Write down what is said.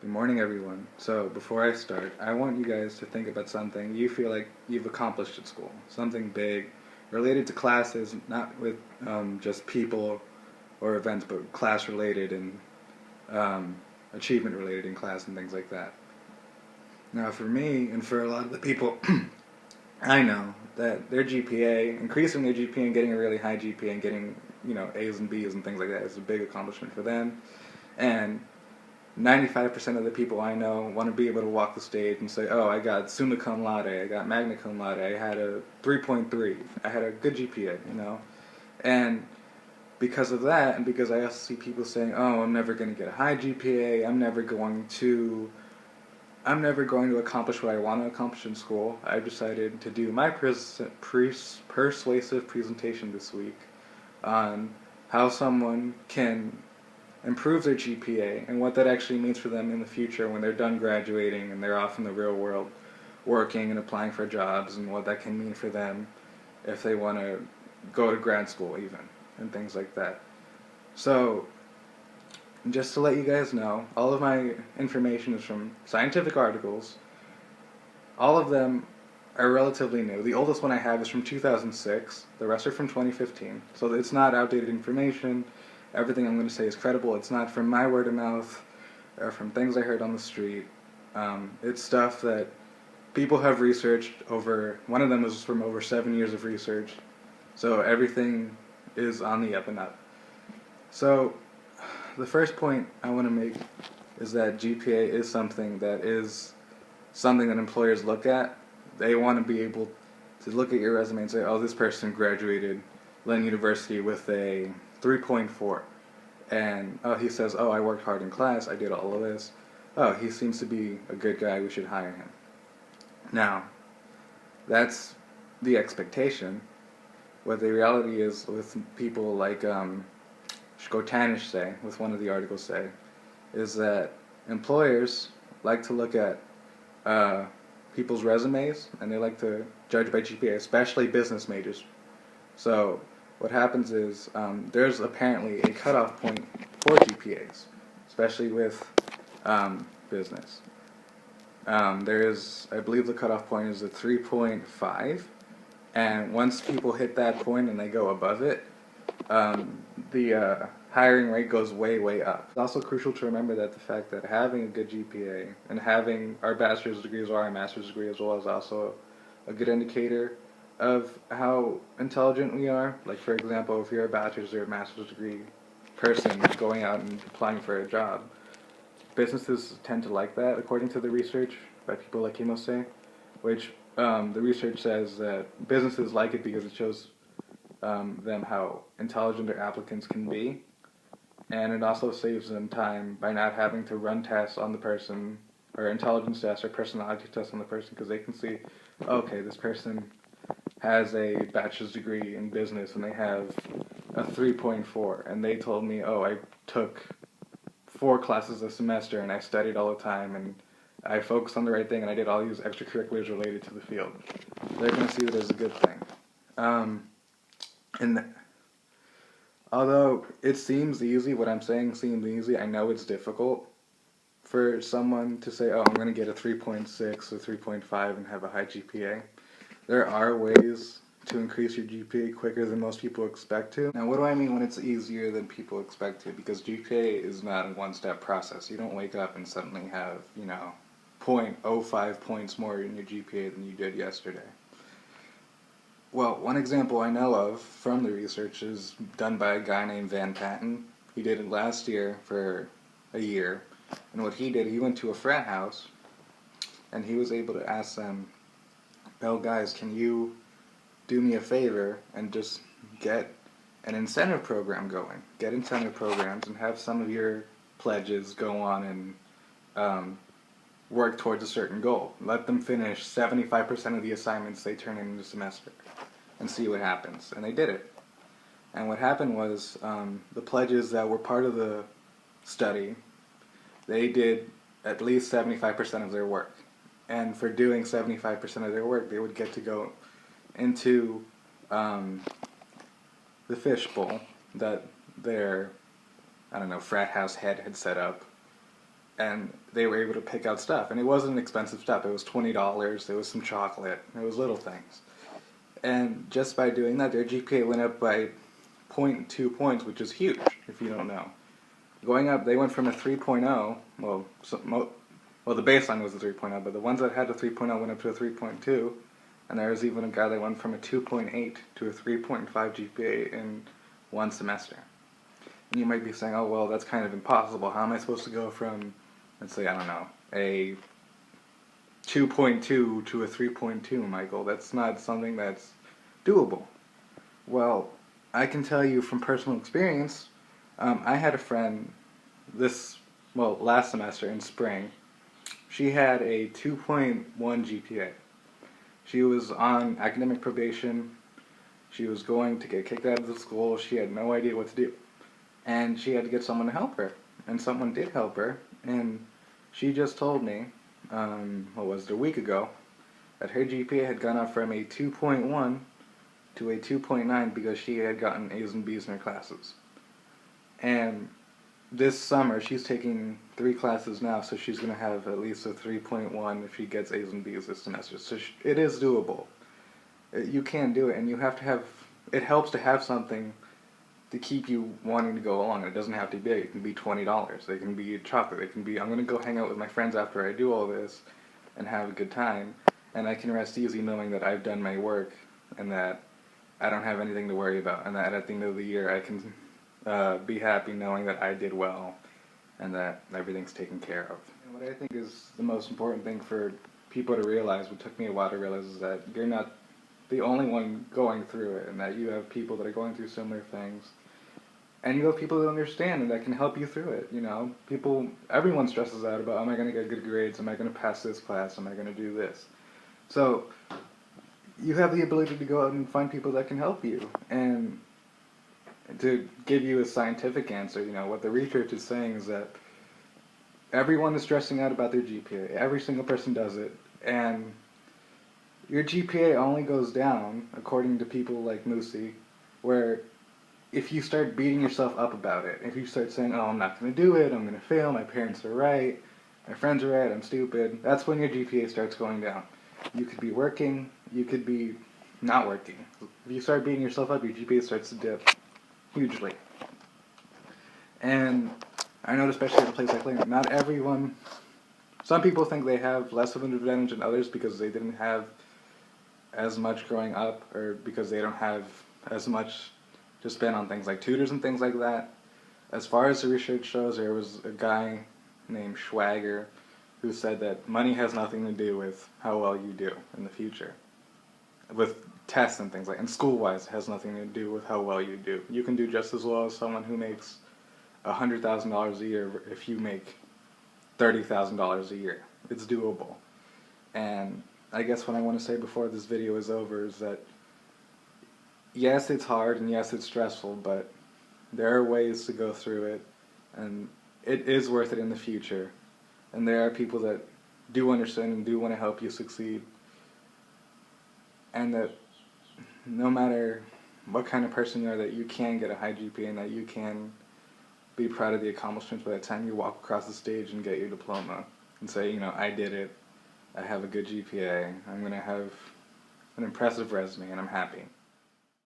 Good morning, everyone. So, before I start, I want you guys to think about something you feel like you've accomplished at school. Something big, related to classes, not with just people or events, but class related and achievement related in class and things like that. Now, for me, and for a lot of the people I know, that their GPA, increasing their GPA and getting a really high GPA and getting, A's and B's and things like that is a big accomplishment for them. And 95% of the people I know want to be able to walk the stage and say, oh, I got summa cum laude, I got magna cum laude, I had a 3.3, I had a good GPA. And because of that, and because I also see people saying, oh, I'm never going to get a high GPA, I'm never going to accomplish what I want to accomplish in school, I decided to do my persuasive presentation this week on how someone can improve their GPA and what that actually means for them in the future when they're done graduating and they're off in the real world working and applying for jobs, and what that can mean for them if they want to go to grad school even and things like that. So, just to let you guys know, all of my information is from scientific articles. All of them are relatively new. The oldest one I have is from 2006. The rest are from 2015. So it's not outdated information. Everything I'm going to say is credible. It's not from my word of mouth or from things I heard on the street. It's stuff that people have researched over. One of them was from over 7 years of research. So everything is on the up and up. So the first point I want to make is that GPA is something that employers look at. They want to be able to look at your resume and say, oh, this person graduated Lynn University with a 3.4. And he says, oh, I worked hard in class, I did all of this. Oh, he seems to be a good guy, we should hire him. Now, that's the expectation. What the reality is with people like Scotanus say, with one of the articles say, is that employers like to look at people's resumes, and they like to judge by GPA, especially business majors. So what happens is there's apparently a cutoff point for GPAs, especially with business. There is, I believe the cutoff point is a 3.5, and once people hit that point and they go above it, the hiring rate goes way, way up. It's also crucial to remember that the fact that having a good GPA and having our bachelor's degrees or our master's degree as well is also a good indicator of how intelligent we are. Like, for example, if you're a bachelor's or a master's degree person going out and applying for a job, businesses tend to like that, according to the research by people like Imose, which the research says that businesses like it because it shows them how intelligent their applicants can be, and it also saves them time by not having to run tests on the person, or intelligence tests or personality tests on the person, because they can see, okay, this person has a bachelor's degree in business and they have a 3.4, and they told me, oh, I took 4 classes a semester and I studied all the time and I focused on the right thing and I did all these extracurriculars related to the field. They're going to see that as a good thing. And although it seems easy, what I'm saying seems easy, I know it's difficult for someone to say, oh, I'm going to get a 3.6 or 3.5 and have a high GPA. There are ways to increase your GPA quicker than most people expect to. Now, what do I mean when it's easier than people expect to? Because GPA is not a one-step process. You don't wake up and suddenly have, 0.05 points more in your GPA than you did yesterday. Well, one example I know of from the research is done by a guy named Patten. He did it last year for a year. And what he did, he went to a frat house, and he was able to ask them, oh, guys, can you do me a favor and just get an incentive program going? Get incentive programs and have some of your pledges go on and work towards a certain goal. Let them finish 75% of the assignments they turn in the semester and see what happens. And they did it. And what happened was the pledges that were part of the study, they did at least 75% of their work. And for doing 75% of their work, they would get to go into the fishbowl that their, frat house head had set up. and they were able to pick out stuff. And it wasn't expensive stuff. It was $20. There was some chocolate. It was little things. And just by doing that, their GPA went up by 0.2 points, which is huge, if you don't know. Going up, they went from a 3.0, well, the baseline was a 3.0, but the ones that had a 3.0 went up to a 3.2, and there was even a guy that went from a 2.8 to a 3.5 GPA in one semester. And you might be saying, oh, well, that's kind of impossible. How am I supposed to go from, let's say, I don't know, a 2.2 to a 3.2, Michael? That's not something that's doable. Well, I can tell you from personal experience, I had a friend last semester in spring. She had a 2.1 GPA. She was on academic probation. She was going to get kicked out of the school. She had no idea what to do. And she had to get someone to help her. And someone did help her. And she just told me, a week ago, that her GPA had gone up from a 2.1 to a 2.9 because she had gotten A's and B's in her classes. And this summer, she's taking 3 classes now, so she's going to have at least a 3.1 if she gets A's and B's this semester. So it is doable. You can do it, and you have to have, it helps to have something to keep you wanting to go along. It doesn't have to be big. It can be $20. It can be chocolate. It can be, I'm going to go hang out with my friends after I do all this and have a good time, and I can rest easy knowing that I've done my work and that I don't have anything to worry about, and that at the end of the year I can be happy knowing that I did well and that everything's taken care of. And what I think is the most important thing for people to realize, what took me a while to realize, is that you're not the only one going through it, and that you have people that are going through similar things, and you have people that understand and that can help you through it. You know, everyone stresses out about, am I going to get good grades, am I going to pass this class, am I going to do this? So you have the ability to go out and find people that can help you. And to give you a scientific answer, what the research is saying is that everyone is stressing out about their GPA. Every single person does it. And your GPA only goes down, according to people like Mounsey, where if you start beating yourself up about it, if you start saying, oh, I'm not going to do it, I'm going to fail, my parents are right, my friends are right, I'm stupid, that's when your GPA starts going down. You could be working, you could be not working. If you start beating yourself up, your GPA starts to dip hugely. And I know, especially in a place like Lincoln, not everyone, some people think they have less of an advantage than others because they didn't have as much growing up, or because they don't have as much to spend on things like tutors and things like that. As far as the research shows, there was a guy named Schwager who said that money has nothing to do with how well you do in the future. With tests and things like, and school-wise, it has nothing to do with how well you do. You can do just as well as someone who makes $100,000 a year if you make $30,000 a year. It's doable. And I guess what I want to say before this video is over is that yes, it's hard and yes, it's stressful, but there are ways to go through it, and it is worth it in the future. And there are people that do understand and do want to help you succeed. And that no matter what kind of person you are, that you can get a high GPA and that you can be proud of the accomplishments by the time you walk across the stage and get your diploma and say, I did it, I have a good GPA, I'm going to have an impressive resume, and I'm happy.